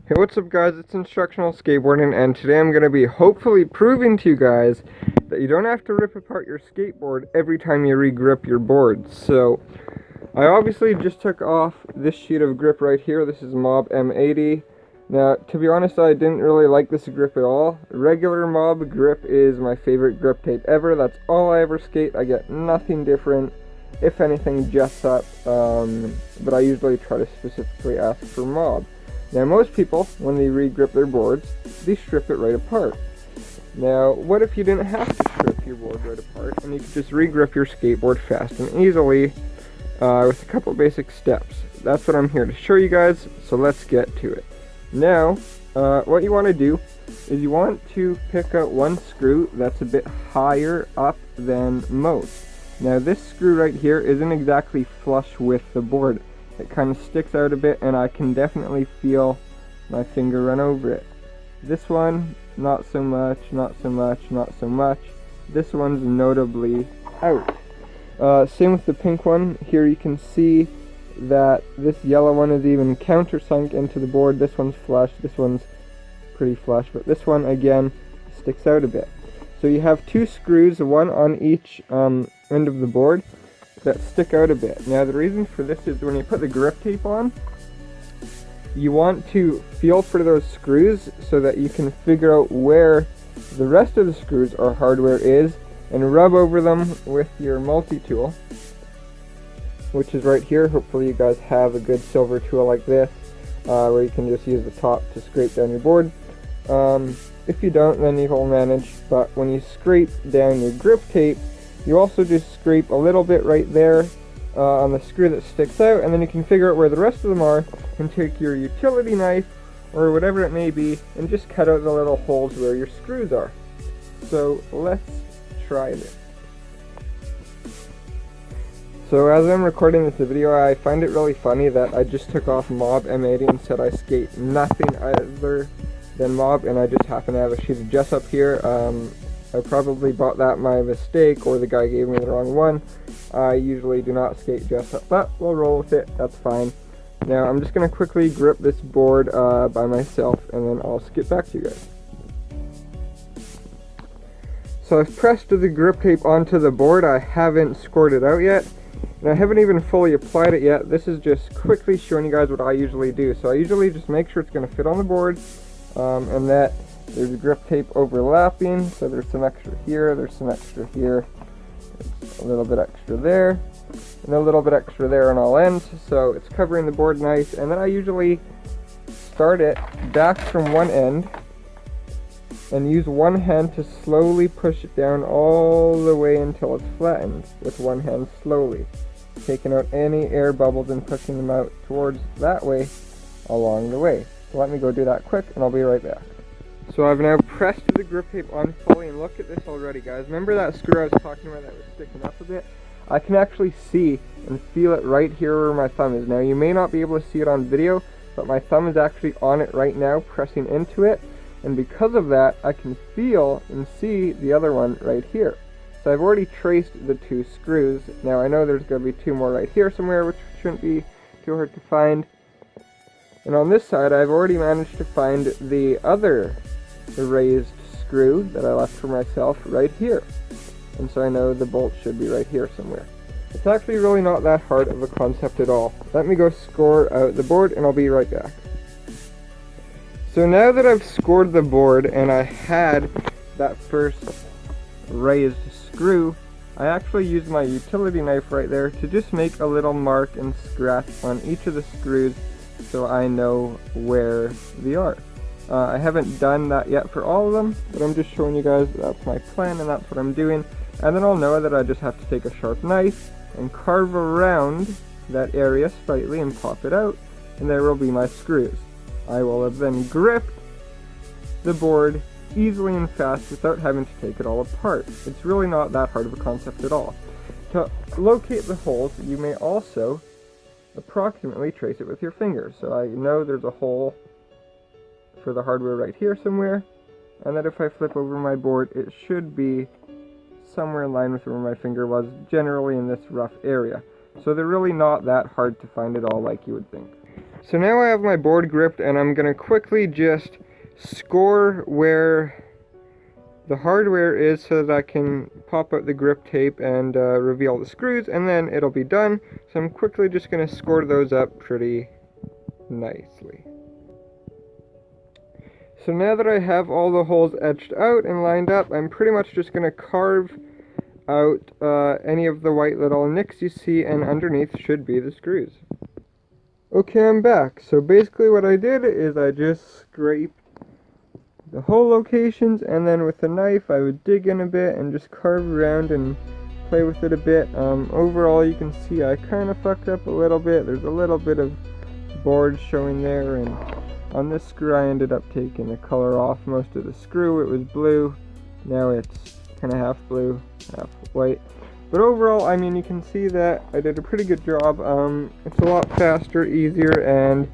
Hey, what's up guys, it's Instructional Skateboarding, and today I'm going to be hopefully proving to you guys that you don't have to rip apart your skateboard every time you re-grip your board. So, I obviously just took off this sheet of grip right here. This is Mob M80. Now, to be honest, I didn't really like this grip at all. Regular Mob grip is my favorite grip tape ever. That's all I ever skate. I get nothing different. If anything, jets up, but I usually try to specifically ask for Mob. Now, most people, when they re-grip their boards, they strip it right apart. Now, what if you didn't have to strip your board right apart, and you could just re-grip your skateboard fast and easily with a couple basic steps? That's what I'm here to show you guys, so let's get to it. Now, what you want to do is you want to pick out one screw that's a bit higher up than most. Now, this screw right here isn't exactly flush with the board. It kind of sticks out a bit, and I can definitely feel my finger run over it. This one, not so much, not so much, not so much. This one's notably out. Same with the pink one. Here you can see that this yellow one is even countersunk into the board. This one's flush, this one's pretty flush, but this one, again, sticks out a bit. So you have two screws, one on each end of the board, that stick out a bit. Now, the reason for this is when you put the grip tape on, you want to feel for those screws so that you can figure out where the rest of the screws or hardware is and rub over them with your multi-tool, which is right here. Hopefully you guys have a good silver tool like this where you can just use the top to scrape down your board. If you don't, then you will manage, but when you scrape down your grip tape, you also just scrape a little bit right there on the screw that sticks out, and then you can figure out where the rest of them are and take your utility knife or whatever it may be and just cut out the little holes where your screws are. So let's try this. So as I'm recording this video, I find it really funny that I just took off Mob M80 and said I skate nothing other than Mob, and I just happen to have a sheet of Jessup here. I probably bought that by mistake, or the guy gave me the wrong one. I usually do not skate Jessup, but we'll roll with it, that's fine. Now, I'm just going to quickly grip this board by myself, and then I'll skip back to you guys. So I've pressed the grip tape onto the board. I haven't scored it out yet, and I haven't even fully applied it yet. This is just quickly showing you guys what I usually do. So I usually just make sure it's going to fit on the board, and that there's grip tape overlapping, so there's some extra here, there's some extra here, there's a little bit extra there, and a little bit extra there on all ends, so it's covering the board nice. And then I usually start it back from one end and use one hand to slowly push it down all the way until it's flattened with one hand slowly, taking out any air bubbles and pushing them out towards that way along the way. So let me go do that quick, and I'll be right back. So I've now pressed the grip tape on fully, and look at this already, guys. Remember that screw I was talking about that was sticking up a bit? I can actually see and feel it right here where my thumb is. Now, you may not be able to see it on video, but my thumb is actually on it right now, pressing into it, and because of that, I can feel and see the other one right here. So I've already traced the two screws. Now, I know there's going to be two more right here somewhere, which shouldn't be too hard to find. And on this side, I've already managed to find the other raised screw that I left for myself right here. And so I know the bolt should be right here somewhere. It's actually really not that hard of a concept at all. Let me go score out the board, and I'll be right back. So now that I've scored the board and I had that first raised screw, I actually used my utility knife right there to just make a little mark and scratch on each of the screws so I know where they are. I haven't done that yet for all of them, but I'm just showing you guys that's my plan and that's what I'm doing. And then I'll know that I just have to take a sharp knife and carve around that area slightly and pop it out, and there will be my screws. I will have then gripped the board easily and fast without having to take it all apart. It's really not that hard of a concept at all. To locate the holes, you may also approximately trace it with your fingers. So I know there's a hole for the hardware right here somewhere, and that if I flip over my board, it should be somewhere in line with where my finger was, generally in this rough area. So they're really not that hard to find at all like you would think. So now I have my board gripped, and I'm going to quickly just score where the hardware is so that I can pop out the grip tape and reveal the screws, and then it'll be done. So I'm quickly just going to score those up pretty nicely. So now that I have all the holes etched out and lined up, I'm pretty much just going to carve out any of the white little nicks you see, and underneath should be the screws. Okay, I'm back. So basically what I did is I just scraped the hole locations, and then with a knife I would dig in a bit and just carve around and play with it a bit. Overall you can see I kind of fucked up a little bit. There's a little bit of board showing there, and on this screw I ended up taking the color off most of the screw. It was blue, now it's kind of half blue, half white. But overall, I mean, you can see that I did a pretty good job. It's a lot faster, easier, and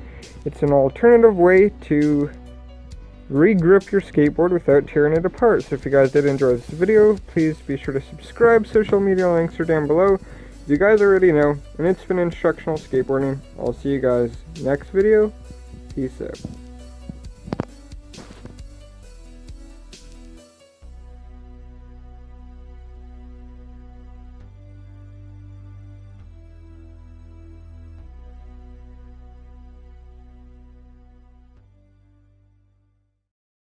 it's an alternative way to regrip your skateboard without tearing it apart. So if you guys did enjoy this video, please be sure to subscribe. Social media links are down below, as you guys already know. And it's been Instructional Skateboarding. I'll see you guys next video. Peace out.